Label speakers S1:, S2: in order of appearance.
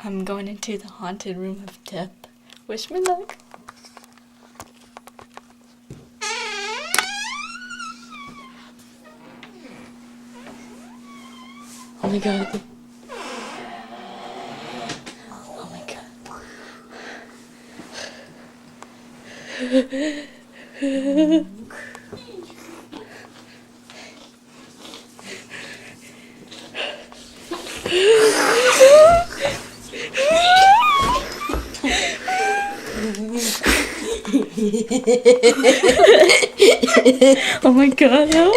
S1: I'm going into the haunted room of death. Wish me luck. Oh my god. Oh my god. Oh my god, help.